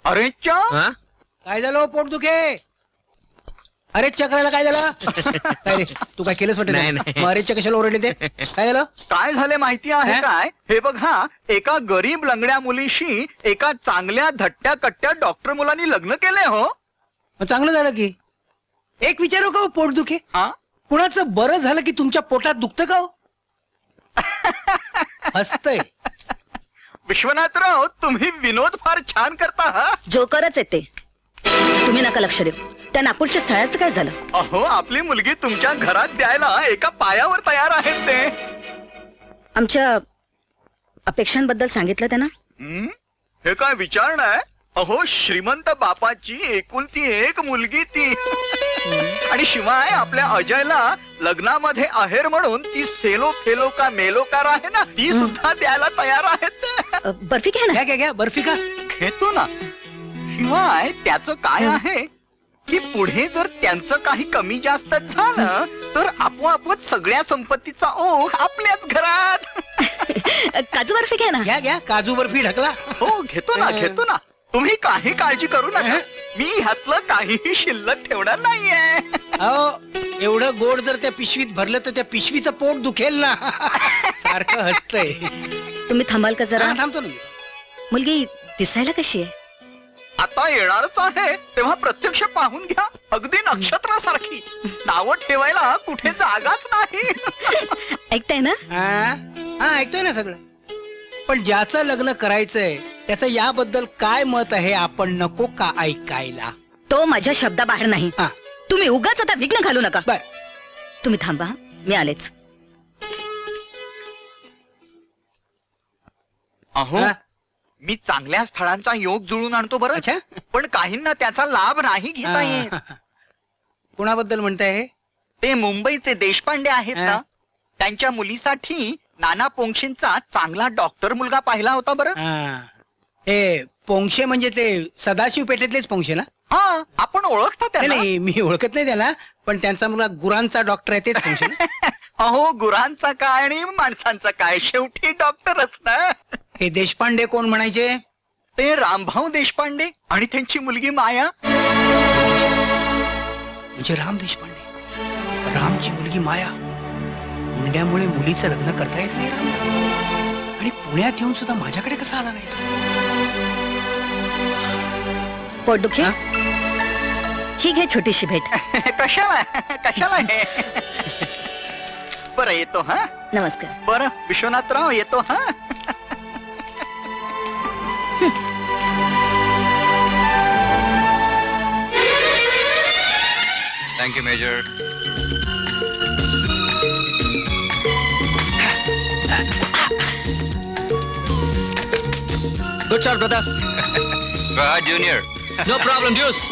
अरे काय झालं पोट दुखे? अरे करायला काय झालं? काय रे तू काय केलंच वाटत नाही? अरेच्या कशाला ओरडले ते? काय झालं? काय झाले माहिती आहे काय? हे बघ हा, एका गरीब लंगड्या मुलीशी एका चांगल्या धट्ट्या कट्ट्या डॉक्टर मुलांनी लग्न केले हो. चांगलं झालं की. एक विचारू का पोट दुखे? हा, कुणाचं बरं झालं की तुमच्या पोटात दुखतं का हो? हसतय. विश्वनाथराव, तुम्ही विनोद फार छान करता. हा, जोकरच येते. तुम्ही नका लक्ष देऊ. त्या नागपूरच्या स्थळाचं काय झालं? अहो, आपली मुलगी तुमच्या घरात द्यायला एका पायावर तयार आहेत ते. आमच्या अपेक्षांबद्दल सांगितलं त्यांना? हे काय विचार नाही. अहो, श्रीमंत बापाची एकुलती एक मुलगी ती. आणि शिवाय आपल्या अजयला लग्नामध्ये आहेर म्हणून ती सेलो फेलो का मेलोकार आहे ना, ती सुद्धा द्यायला तयार आहेत. बर्फी घ्या ना. घ्या बर्फी का? घेतो ना. शिवाय त्याचं काय आहे की पुढे जर त्यांचं काही कमी जास्त झालं तर आपोआपच सगळ्या संपत्तीचा ओघ आपल्याच घरात. काजू बर्फी घ्या ना. घ्या काजू बर्फी ढकला. हो, घेतो ना. तुम्ही काही काळजी करू नका. मी ह्यातलं काहीही शिल्लक ठेवणार नाहीये. अहो, एवढं गोड जर त्या पिशवीत भरलं तर त्या पिशवीचं पोट दुखेल ना. सारखं हसतय. तुम्ही थांबाल का जरा? थांबतो ना. मुलगी दिसायला कशी आहे? आता येणारच आहे तेव्हा प्रत्यक्ष पाहून घ्या. अगदी नक्षत्रासारखी. नावं ठेवायला कुठे जागाच नाही. ऐकताय ना? हा ऐकतोय ना सगळं. पण ज्याचं लग्न करायचंय त्याचं याबद्दल काय मत आहे आपण नको का ऐकायला? तो माझ्या शब्दाबाहेर नाही. तुम्ही उगाच आता विघ्न घालू नका. बर, तुम्ही थांबा, मी आलेच. अहो, मी चांगल्या स्थळांचा योग जुळून आणतो बरं. अच्छा. पण काहींना त्याचा लाभ नाही घेता येत. कुणाबद्दल म्हणताय? ते मुंबईचे देशपांडे आहेत ना, त्यांच्या मुलीसाठी नाना पोंक्षेंचा चांगला डॉक्टर मुलगा पाहिला होता बरं. हे पोंक्षे म्हणजे ते सदाशिव पेठेतलेच पोंक्षे ना? हा, आपण ओळखता त्याला? नाही, मी ओळखत नाही त्याला, पण त्यांचा मुलगा गुरांचा डॉक्टर आहे तेच पोंक्षे ना? अहो, गुरांचा काय आणि माणसांचा काय, शेवटी डॉक्टरच ना. हे देशपांडे कोण म्हणायचे? ते रामभाऊ देशपांडे आणि त्यांची मुलगी माया. म्हणजे राम देशपांडे, रामची मुलगी माया. मुंड्यामुळे मुलीचं लग्न करता येत नाही राम. आणि पुण्यात येऊन सुद्धा माझ्याकडे कसा आला नाही तो? पोटदुखी ही घे छोटीशी भेट. कशाला हे? बरं, येतो. हा, नमस्कार. बरं विश्वनाथराव, येतो. हा, thank you major. Good shot, brother. Rahad Junior. No problem, Deuce.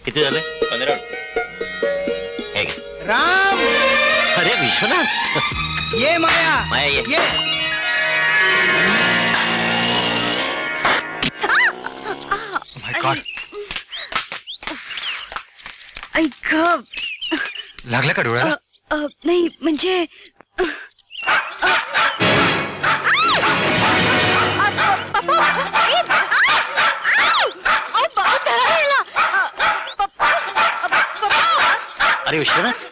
किती झाले? 15. राम. अरे विश्वनाथ, ये माया. माया ये. माय गॉड. ऐक. लागलं का डोळ्याला? नाही म्हणजे अरे विश्वनाथ,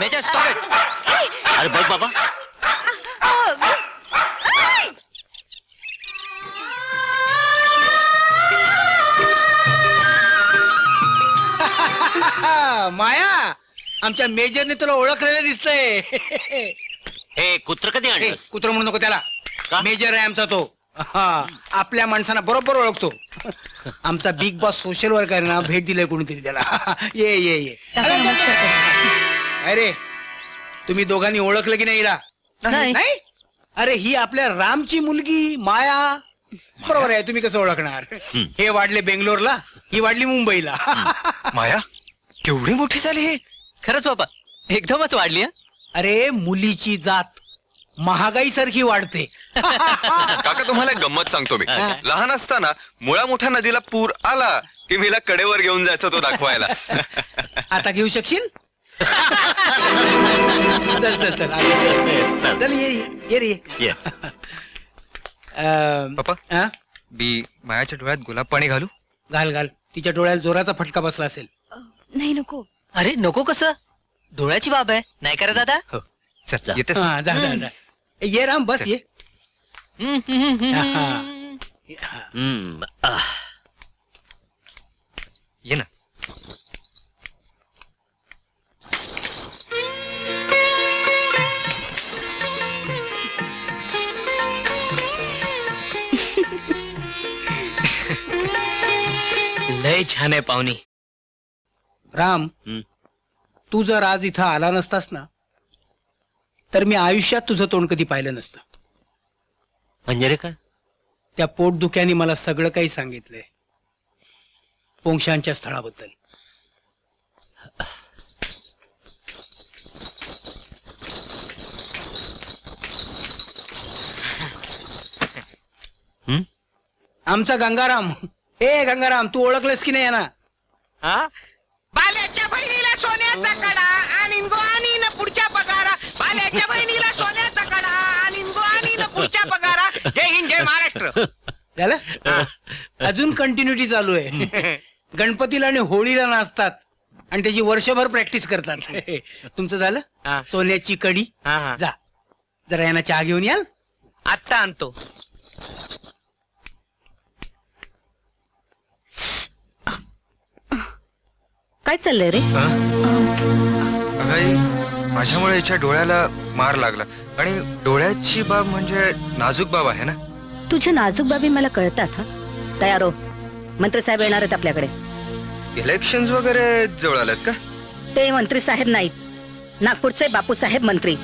Major, stop it. अरे बघ बाबा. माया, आमच्या मेजरने तुला ओळखलेलं दिसतंय. हे कुत्र कधी आणलंस? कुत्र म्हणू नको त्याला. का? मेजर आहे आमचा तो. आपल्या माणसांना बरोबर ओळखतो. आमचा बिग बॉस सोशल वर्कर ना, भेट दिलंय कोणीतरी त्याला. ये ये ये. अरे तुम्ही दोघांनी ओळखलं की नाही? नाही. अरे ही आपल्या रामची मुलगी माया. बरोबर आहे. तुम्ही कसं ओळखणार? हे वाढले बेंगलोरला, ही वाढली मुंबईला. माया केवढी मोठी झाली ही. खरंच बाबा, एकदमच वाढली. अरे मुलीची जात महागाई सारखी वाढते. काका तुम्हाला एक गंमत सांगतो मी. लहान असताना मुळा मोठ्या नदीला पूर आला की मीला कडेवर घेऊन जायचा तो दाखवायला. आता घेऊ शकशील? चल चल चल चल ये रे. ये. पप्पा हा? बी मायाच्या डोळ्यात गुलाब पाणी घालू? घाल घाल. तिच्या डोळ्याला जोराचा फटका बसला असेल. नाही नको. अरे नको कसं, डोळ्याची बाब आहे, नाही करा दादा. हो चल येतेस? हा, जा जा जा. ये राम बस ये. हा. ये ना. लय छान आहे पाहुणी. राम, तू जर आज इथं आला नसतास ना तर मी आयुष्यात तुझं तोंड कधी पाहिलं नसतं. म्हणजे रे काय? त्या पोटदुख्याने मला सगळं काही सांगितलंय पोंक्षांच्या स्थळाबद्दल. आमचा गंगाराम. ए गंगाराम, तू ओळखलंस की नाही ना? बाल्याच्या बहिणीला सोन्याचा कडा आणि आणि न पुढच्या पगारा. बाल्याच्या बहिणीला सोन्याचा कडा आणि आणि न पुढच्या पगारा. जय हिंद, जय महाराष्ट्र. झालं? अजून कंटिन्युटी चालू आहे. गणपतीला आणि होळीला नाचतात आणि त्याची वर्षभर प्रॅक्टिस करतात. तुमचं झालं? सोन्याची कडी. जा जरा यांना चहा घेऊन याल? आत्ता आणतो. काय चाललंय रे? अगं, माझ्यामुळे हिच्या डोळ्याला मार लागला आणि डोळ्याची बाब म्हणजे नाजूक बाब आहे ना. तुझ्या नाजूक बाबी मला कळतात. हा, तयार हो. मंत्री साहेब येणार आहेत आपल्याकडे. इलेक्शन्स वगैरे जवळ आलेत का? ते मंत्री साहेब नाहीत, नागपूरचे बापू साहेब मंत्री.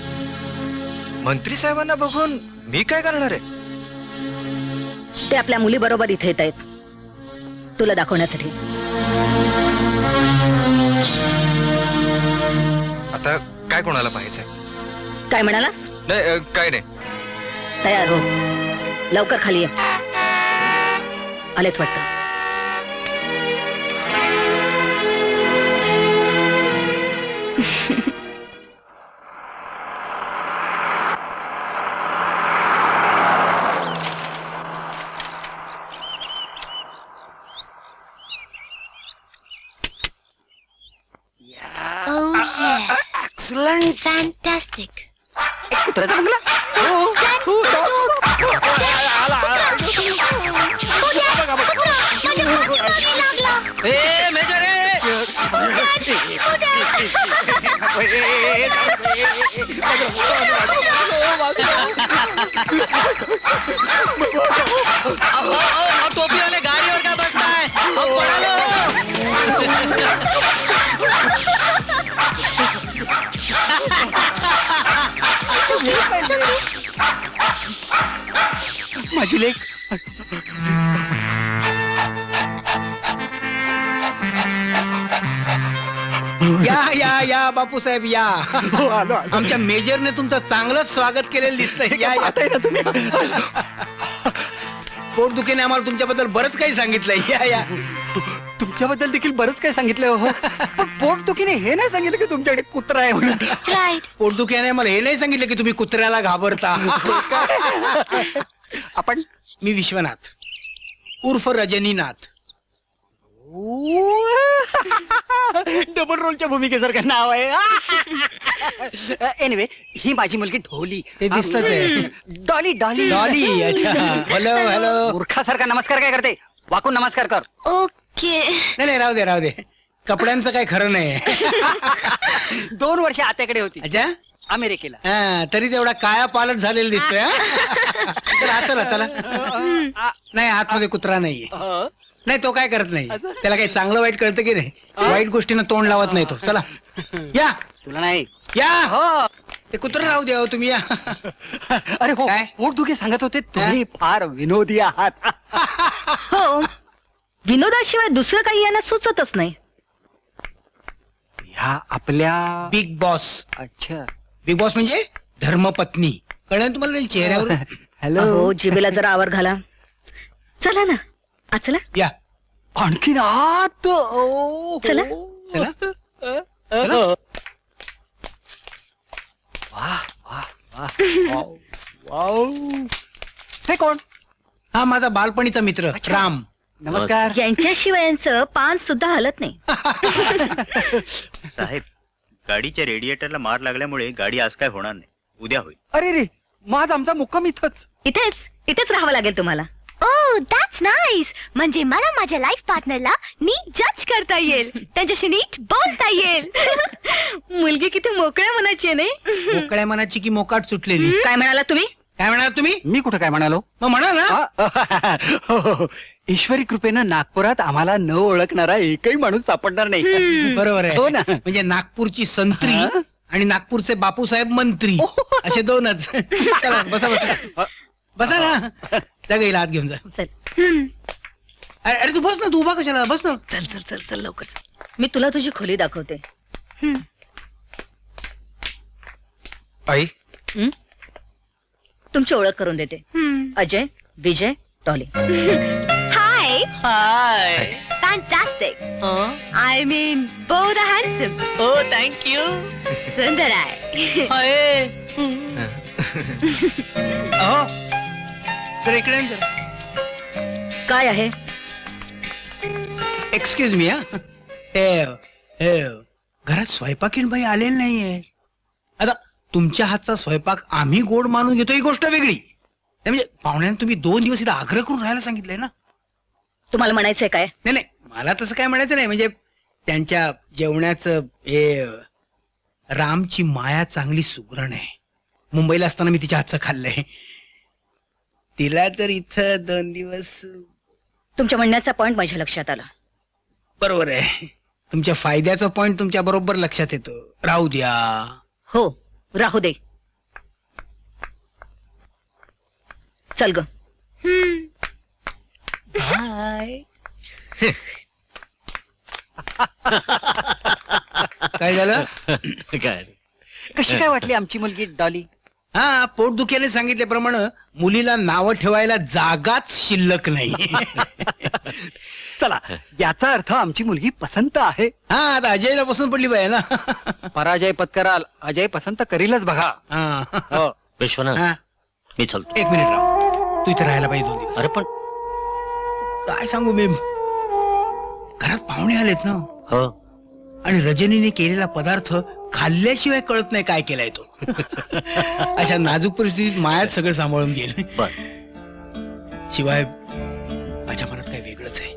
मंत्री साहेबांना बघून मी काय करणार आहे? ते आपल्या मुली बरोबर इथे येत आहेत तुला दाखवण्यासाठी. आता काय कोणाला पाहायचंय? काय म्हणालास? नाही काय नाही. तयार हो, लवकर खाली ये. आलेच वाटतं. Excellent. Fantastic. कुत्र्याचा बंगला. ए मेजर टोपी वाले गाडीवर का बसताय? माझी लेक. या या या बापू साहेब या. आमच्या मेजरने तुमचं चांगलंच स्वागत केलेलं दिसतंय. या या तुम्ही. पोटदुखीने आम्हाला तुमच्याबद्दल बरंच काही सांगितलंय. या या. तुमच्याबद्दल देखील बरंच काय सांगितलं हो. पण पोटदुखीने हे नाही सांगितलं की तुमच्याकडे कुत्रा आहे म्हणून. Right. पोटदुखीने मला हे नाही सांगितलं की तुम्ही कुत्र्याला घाबरता. आपण मी विश्वनाथ उर्फ रजनीनाथ. डबल रोलच्या भूमिकेसारखं नाव आहे. एनिवे, ही माझी मुलगी ढोली. ते दिसतच आहे. Dolly Dolly Dolly. अच्छा. Hello hello. मूर्खासारखा नमस्कार काय करते? वाकून नमस्कार कर. Okay. नाही राहू दे राहू दे. कपड्यांचं काय खरं नाही. 2 वर्ष आत्याकडे होती अच्छा. अमेरिकेला. हा, तरी तेवढा काया पालट झालेला दिसतोय. चला चला चला. नाही, आतमध्ये कुत्रा नाहीये. नाही, तो काय करत नाही. त्याला काही चांगलं वाईट कळतं की नाही. वाईट गोष्टीनं तोंड लावत नाही तो. चला या. तुला नाही या. हो. ते कुत्र राहू द्या तुम्ही. या. अरे हो, काय? पोटदुखी सांगत होते तुम्ही फार विनोदी आहात. हो, विनोदाशिवाय दुसरं काही यांना सुचतच नाही. ह्या आपल्या बिग बॉस. अच्छा. बिग बॉस म्हणजे धर्मपत्नी. कळलं तुम्हाला त्यांच्या चेहऱ्यावर? हो जिबेला जरा आवर घाला. चला ना आत चला. या आणखीन आत. चला. चला. हे कोण? हा माझा बालपणीचा मित्र राम. नमस्कार. यांच्याशिवाय यांचं पान सुद्धा हलत नाही. साहेब, गाडीच्या रेडिएटरला मार लागल्यामुळे गाडी आज काय होणार नाही, उद्या होईल. अरे रे, माझ आमचा मुक्काम इथंच. इथेच राहावं लागेल तुम्हाला. ओ दॅट्स नाईस. म्हणजे मला माझ्या लाईफ पार्टनरला नीट जज करता येईल, त्यांच्याशी नीट बोलता येईल. मुलगी किती मोकळ्या मनाची आहे नाही. मोकळ्या मनाची की मोकाट सुटलेली? काय म्हणाला तुम्ही? काय म्हणाला तुम्ही? मी कुठं काय म्हणालो? मग म्हणा ना. हो. ईश्वरी कृपेनं नागपुरात आम्हाला न ओळखणारा एकही माणूस सापडणार नाही. बरोबर आहे. हो ना. म्हणजे नागपूरची संत्री आणि नागपूरचे बापूसाहेब मंत्री असे दोनच. चला बसा बसा बसा ना. त्या गाईला आत घेऊन जा. अरे तू बस ना, तू उभा कशाला? बस ना. चल चल चल चल लवकर चल. मी तुला तुझी खोली दाखवते. आई तुमची ओळख करून देते. Ajay, Vijay, Dolly. Hi. Hi. Fantastic. I mean both handsome. Oh thank you. सुंदर आहे. हाय. अहो तर इकडे ये जरा. काय आहे? Excuse me. घरात स्वयंपाकीण बाई आलेली नाहीये. आता तुमच्या हातचा स्वयंपाक आम्ही गोड मानून घेतो ही गोष्ट वेगळी. म्हणजे पाहुण्यांना तुम्ही 2 दिवस इथं आग्रह करून राहायला सांगितलंय ना. तुम्हाला म्हणायचंय काय? नाही नाही मला तसं काय म्हणायचं नाही. म्हणजे त्यांच्या जेवणाचं हे रामची माया चांगली सुगरण आहे. मुंबईला असताना मी तिच्या हातचं खाल्लंय. तिला जर इथं 2 दिवस. तुमच्या म्हणण्याचा पॉइंट माझ्या लक्षात आला. बरोबर आहे. तुमच्या फायद्याचा पॉइंट तुमच्या बरोबर लक्षात येतो. राहू द्या. हो राहू दे. चल ग. हाय. काय झालं? काय कशी काय वाटली आमची मुलगी डॉली? हा पोटदुख्याने सांगितल्याप्रमाणे मुलीला नावं ठेवायला जागाच शिल्लक नाही. चला, याचा अर्थ आमची मुलगी पसंत आहे. हा आता अजयला पसंत पडली पाहिजे ना. पराजय पत्कराल, अजय पसंत करीलच बघा. हा. विश्वनाथ, हा. मी चलतो. 1 मिनिट राव. तू इथे राहायला पाहिजे 2 दिवस. अरे पण काय सांगू मी, घरात पाहुणे आलेत ना. हो, आणि रजनीने केलेला पदार्थ खाल्ल्याशिवाय कळत नाही काय केलाय तो. अशा नाजूक परिस्थितीत मायात सगळं सांभाळून गेल. बर. शिवाय माझ्या मनात काय वेगळंच आहे.